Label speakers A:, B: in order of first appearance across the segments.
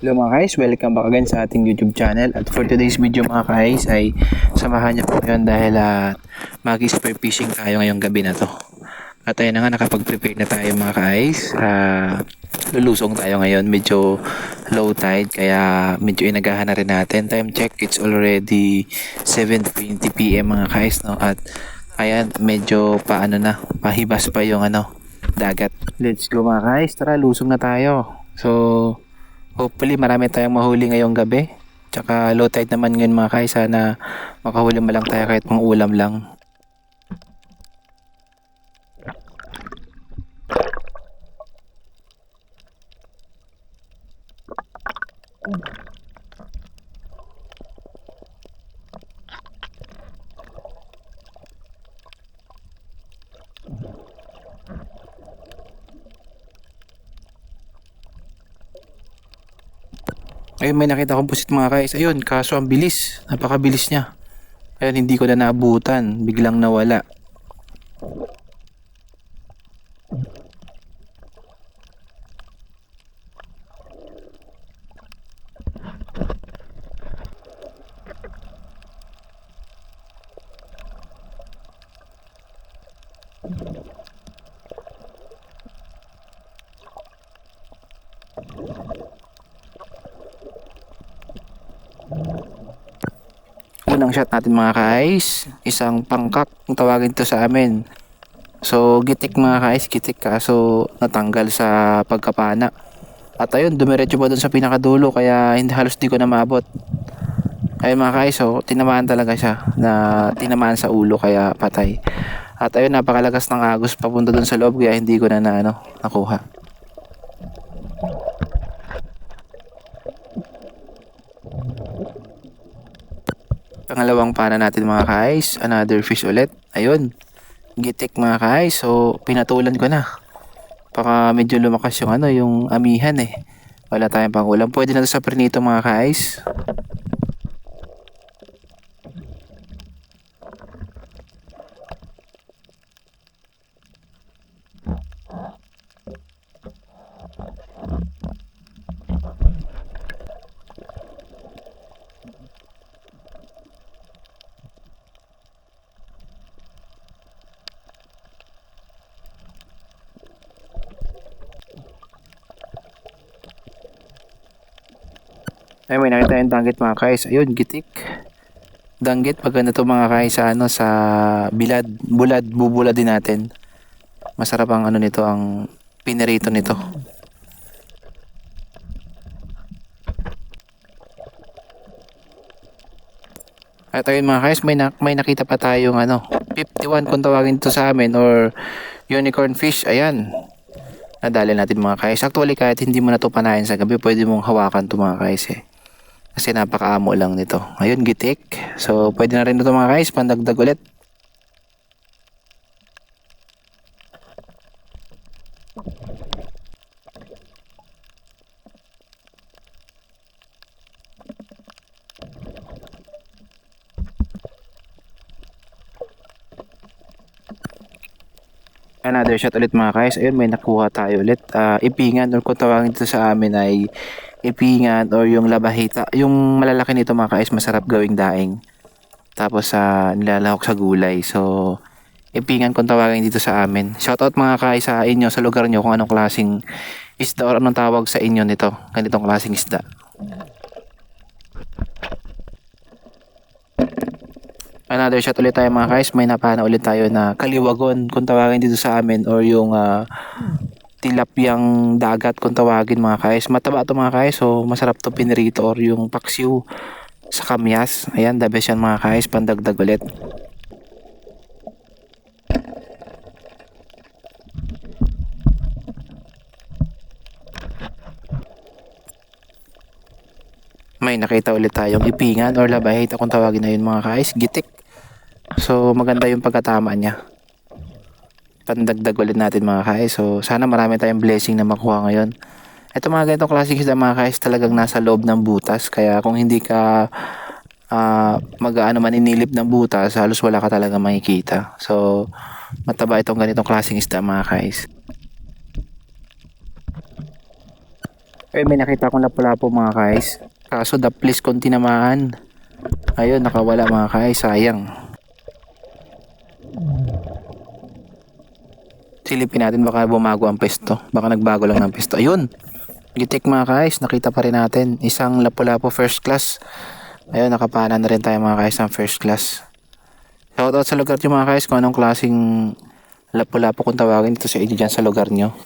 A: Hello mga guys, welcome back again sa ating YouTube channel. At for today's video mga guys ay samahan niyo po yun dahil mag-spear fishing tayo ngayong gabi na to. At ayun na nga, nakapag-prepare na tayo mga guys. Lulusong tayo ngayon, medyo low tide kaya medyo inagahan na rin natin. Time check, it's already 7:20 PM mga guys, no? At ayan, medyo pahibas pa yung dagat. Let's go mga guys, tara lusong na tayo. So hopefully marami tayong mahuli ngayong gabi. Tsaka low tide naman ngayon mga guys. Sana makahuli mo lang tayo kahit pang ulam lang. Ayun, may nakita akong pusit mga guys. Ayun, kaso ang bilis. Napakabilis niya. Ayun, hindi ko na naabutan. Biglang nawala. Unang shot natin mga guys, isang pangkak kung tawagin to sa amin. So gitik mga guys, gitik kaso natanggal sa pagkapana. At ayun, dumiretso pa dun sa pinakadulo kaya hindi, halos di ko na maabot. Ayun mga guys, so tinamaan talaga siya, na tinamaan sa ulo kaya patay. At ayun, napakalakas ng agos papunta dun sa loob kaya hindi ko na nakuha. Pangalawang pana natin mga guys, another fish ulit. Ayun, gitik mga guys, so pinatulan ko na. Baka medyo lumakas yung yung amihan eh. Wala tayong pangulam. Pwede na to sa pernito mga guys. Ay, may nakita yung danggit mga guys. Ayun, gitik. Danggit, maganda to mga guys sa bulad, bubuladin natin. Masarap ang nito, ang pinirito nito. At ayun mga guys, may nakita pa tayong 51 kung tawagin to sa amin, or unicorn fish. Ayan, nadali natin mga guys. Actually, kahit hindi mo na to panahin sa gabi, pwede mong hawakan to mga guys eh. Kasi napakaamo lang nito. Ayun, gitik. So, pwede na rin ito mga guys, pandagdag ulit. Another shot ulit mga guys. Ayun, may nakuha tayo ulit. Ipingan, or kung tawagin ito sa amin ay ipingan, or yung labahita. Yung malalaki nito mga guys, masarap gawing daing. Tapos nilalahok sa gulay. So, ipingan kung tawagin dito sa amin. Shoutout mga guys sa inyo, sa lugar nyo, kung anong klaseng isda or anong tawag sa inyo nito. Ganitong klaseng isda. Another shot ulit tayo mga guys. May napana ulit tayo na kaliwagon kung tawagin dito sa amin, or yung tilapyang dagat kung tawagin mga guys. Mataba to mga guys, so masarap to pinirito, or yung paksiw sa kamyas. Ayan, the best yan mga guys, pandagdag ulit. May nakita ulit tayong ipingan or labahita kung tawagin na yun mga guys, gitik. So maganda yung pagkatama niya. Pandagdag ulit natin mga guys. So sana marami tayong blessing na makuha ngayon. Ito mga ganitong klaseng isda mga guys, talagang nasa loob ng butas. Kaya kung hindi ka maninilip ng butas, halos wala ka talaga makikita. So mataba itong ganitong klaseng isda mga guys. Eh, may nakita akong lapu-lapu mga guys. Kaso the place kong tinamaan. Ayun, nakawala mga guys. Sayang. Silipin natin baka bumago ang pesto. Baka nagbago lang ng pesto. Ayun. Gitik mga guys. Nakita pa rin natin. Isang lapu-lapu first class. Ayun, nakapana na rin tayo mga guys ng first class. Shoutout sa lugar nyo mga guys kung anong klaseng lapu-lapu kung tawagin dito sa inyo dyan sa lugar nyo.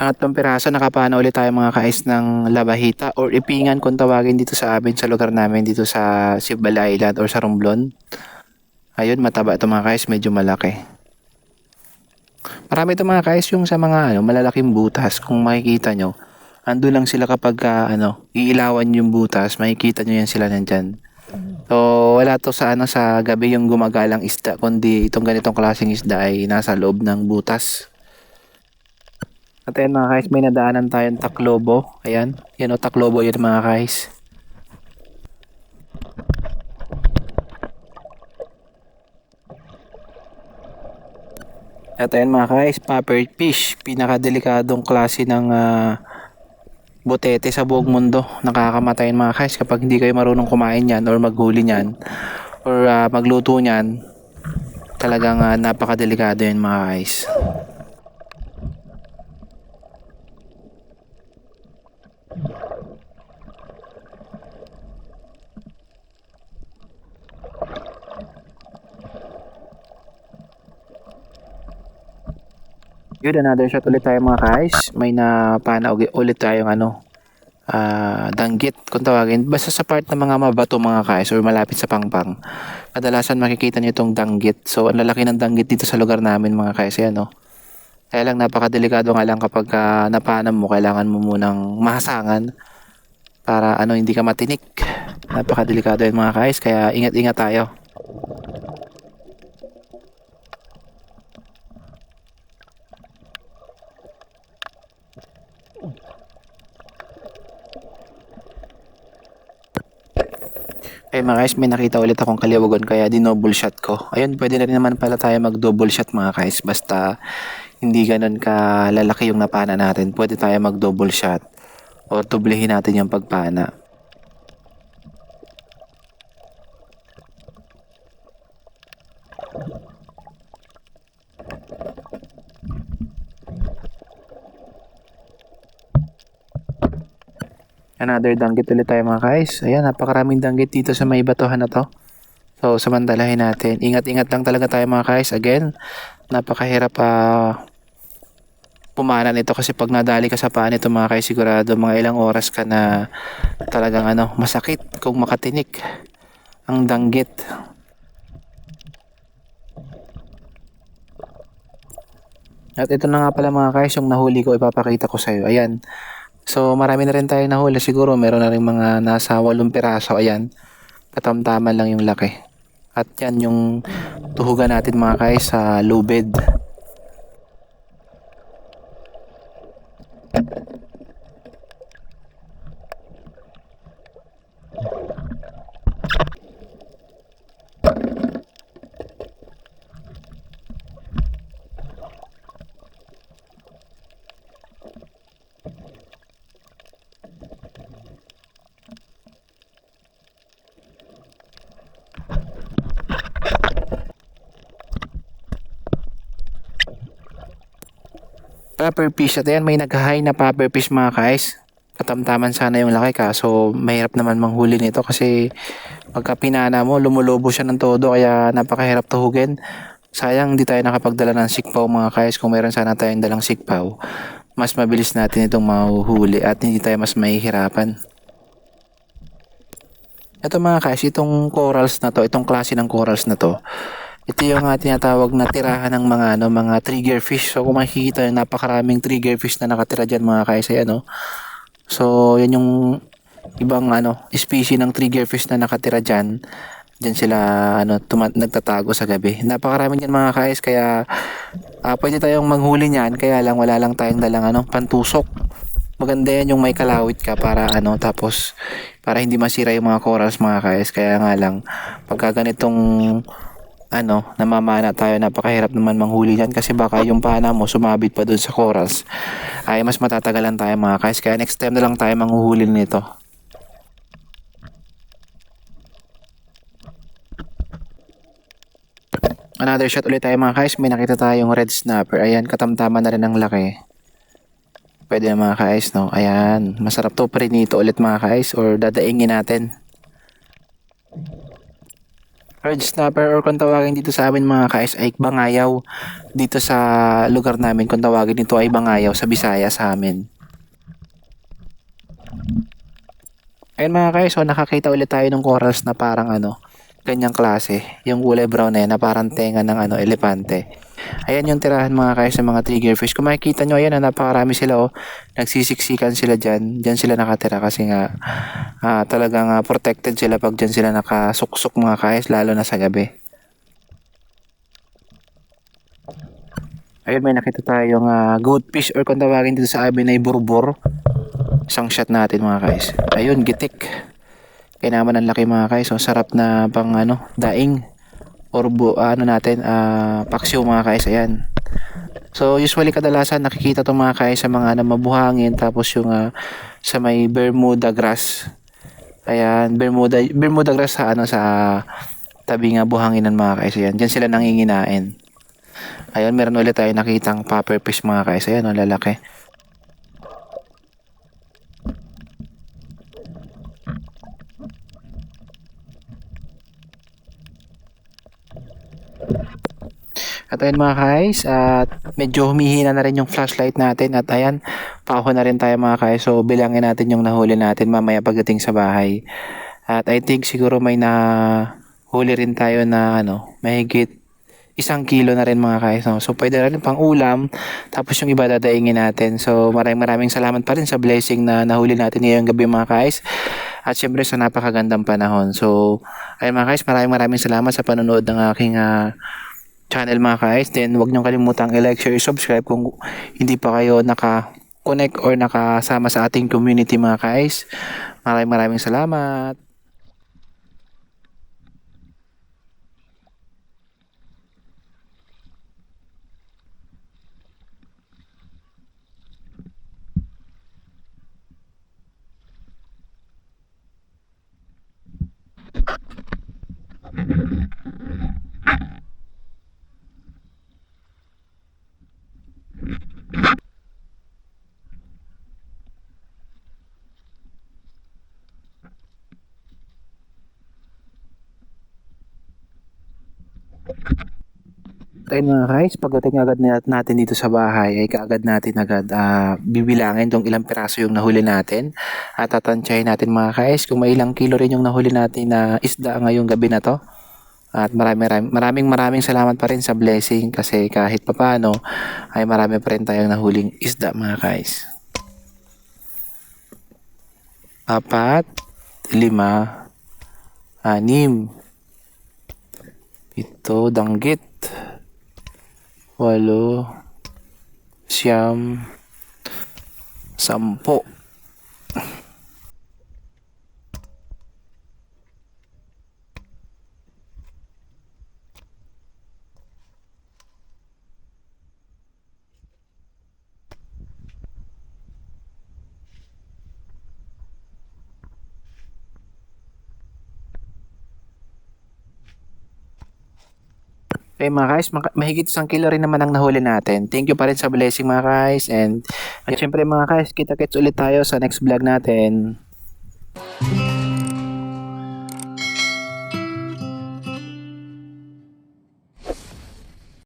A: Pangatlong piraso, nakapana ulit tayo mga kais ng labahita or ipingan kung tawagin dito sa amin sa lugar namin dito sa Sibala Island or sa Romblon. Ayun, mataba ito mga kais, medyo malaki. Marami ito mga kais yung sa mga malalaking butas. Kung makikita nyo, ando lang sila kapag iilawan yung butas, makikita nyo yan sila nandyan. So, wala to sa sa gabi yung gumagalang isda, kundi itong ganitong klaseng isda ay nasa loob ng butas. At ayan mga guys, may nadaanan tayong taklobo. Ayan, yan o taklobo yun mga guys. At ayan mga guys, popper fish, pinakadelikadong klase ng butete sa buong mundo. Nakakamatay mga guys kapag hindi kayo marunong kumain yan or maghuli yan or magluto yan. Talagang napakadelikado yan mga guys. Yun, another shot ulit tayo mga guys. May napana ulit tayong danggit kung tawagin. Basta sa part ng mga mabato mga guys or malapit sa pangpang. Kadalasan makikita nyo itong danggit. So, ang lalaki ng danggit dito sa lugar namin mga guys. Ayan, kaya lang napakadelikado nga lang kapag napanam mo, kailangan mo munang mahasangan para hindi ka matinik. Napakadelikado yun mga guys. Kaya ingat-ingat tayo. Eh mga guys, may nakita ulit akong kaliwagon kaya dinouble shot ko. Ayun, pwede na rin naman pala tayo mag double shot mga guys. Basta hindi ganun ka lalaki yung napana natin. Pwede tayo mag double shot o tublehin natin yung pagpana. Another danggit ulit tayo mga guys. Ayan, napakaraming danggit dito sa may batuhan na to. So, samantalahin natin. Ingat-ingat lang talaga tayo mga guys. Again, napakahirap pumana nito kasi pag nadali ka sa paan nito mga guys, sigurado mga ilang oras ka na talagang masakit kung makatinik ang danggit. At ito na nga pala mga guys, yung nahuli ko ipapakita ko sa iyo. Ayan. So, marami na rin tayo nahuli. Siguro, meron na rin mga nasa 8 piraso. Ayan. Katamtaman lang yung laki. At yan yung tuhugan natin mga guys sa lubid. Popper fish. At yan, may nag-high na popper fish mga guys. Katamtaman sana yung laki kaso mahirap naman manghuli nito kasi pagka pinana mo, lumulobo siya ng todo kaya napakahirap tuhugin. Sayang hindi tayo nakapagdala ng sikpaw mga guys. Kung meron sana tayong dalang sikpaw, mas mabilis natin itong mahuhuli at hindi tayo mas mahihirapan. Ito mga guys, itong corals na to, itong klase ng corals na to, ito yung tinatawag na tirahan ng mga trigger fish. So kung makikita yung napakaraming trigger fish na nakatira dyan mga guys, ayan So yan yung ibang species ng trigger fish na nakatira dyan. Diyan sila nagtatago sa gabi. Napakarami dyan mga guys, kaya pwede tayong manghuli niyan, kaya lang wala lang tayong dalang pantusok. Maganda yan yung may kalawit ka para ano, tapos para hindi masira yung mga corals mga guys. Kaya nga lang, pagka ganitong ano, namamana tayo, napakahirap naman manghuli dyan kasi baka yung pana mo sumabit pa dun sa corals. Ay, mas matatagalan tayo mga guys. Kaya next time na lang tayo manghuhuli nito. Another shot ulit tayo mga guys. May nakita tayong red snapper. Ayan, katamtaman na rin ang laki. Pwede na mga guys, no? Ayan, masarap to prinito ulit mga guys or dadaingin natin. Red snapper or kung tawagin dito sa amin mga guys ay bangayaw. Dito sa lugar namin kung tawagin dito ay bangayaw sa Bisaya sa amin. Ayun mga guys, so nakakita ulit tayo ng corals na parang ano, ganyang klase. Yung kulay brown na yan na parang tenga ng ano, elepante. Ayan yung tirahan mga guys sa mga triggerfish. Kung makikita nyo, ayan, napakarami sila oh. Nagsisiksikan sila dyan. Dyan sila nakatira kasi nga talagang protected sila pag dyan sila nakasuksok mga guys, lalo na sa gabi. Ayun, may nakita tayong goldfish or kung tawagin dito sa amin ay burbur. Isang shot natin mga guys. Ayun, gitik. Kaya naman ang laki mga guys. So, sarap na pang ano, daing. Or ano natin, paksiw mga guys. Ayan. So, usually kadalasan nakikita itong mga guys sa mga mabuhangin. Tapos yung sa may Bermuda grass. Ayan, Bermuda grass sa ano, sa tabi nga buhanginan mga guys. Ayan, dyan sila nanginginain. Ayun, meron ulit tayo nakitang pufferfish mga guys. Ayan, ang lalaki. At ayun mga guys, at medyo humihina na rin yung flashlight natin at ayan, paho na rin tayo mga guys. So bilangin natin yung nahuli natin mamaya pagdating sa bahay. At I think siguro may nahuli rin tayo na ano, mahigit 1 kilo na rin mga guys. No? So pwede rin pang ulam, tapos yung iba dadaingin natin. So maraming salamat pa rin sa blessing na nahuli natin ngayong gabi mga guys. At syempre sa napakagandang panahon. So ayun mga guys, maraming salamat sa panonood ng aking channel mga guys. Then huwag niyong kalimutang i-like, share, subscribe kung hindi pa kayo naka-connect or nakasama sa ating community mga guys. Maraming salamat. Ayun mga guys, pagdating agad natin dito sa bahay ay kaagad natin agad bibilangin kung ilang piraso yung nahuli natin at tatantyahin natin mga guys kung may ilang kilo rin yung nahuli natin na isda ngayong gabi na to. At maraming salamat pa rin sa blessing kasi kahit papaano ay marami pa rin tayong nahuling isda mga guys. 4, 5, 6, ito danggit, 8, 9, 10. Okay mga guys, mahigit 1 kilo rin naman ang nahuli natin. Thank you pa rin sa blessing mga guys. And syempre mga guys, kita-kits ulit tayo sa next vlog natin.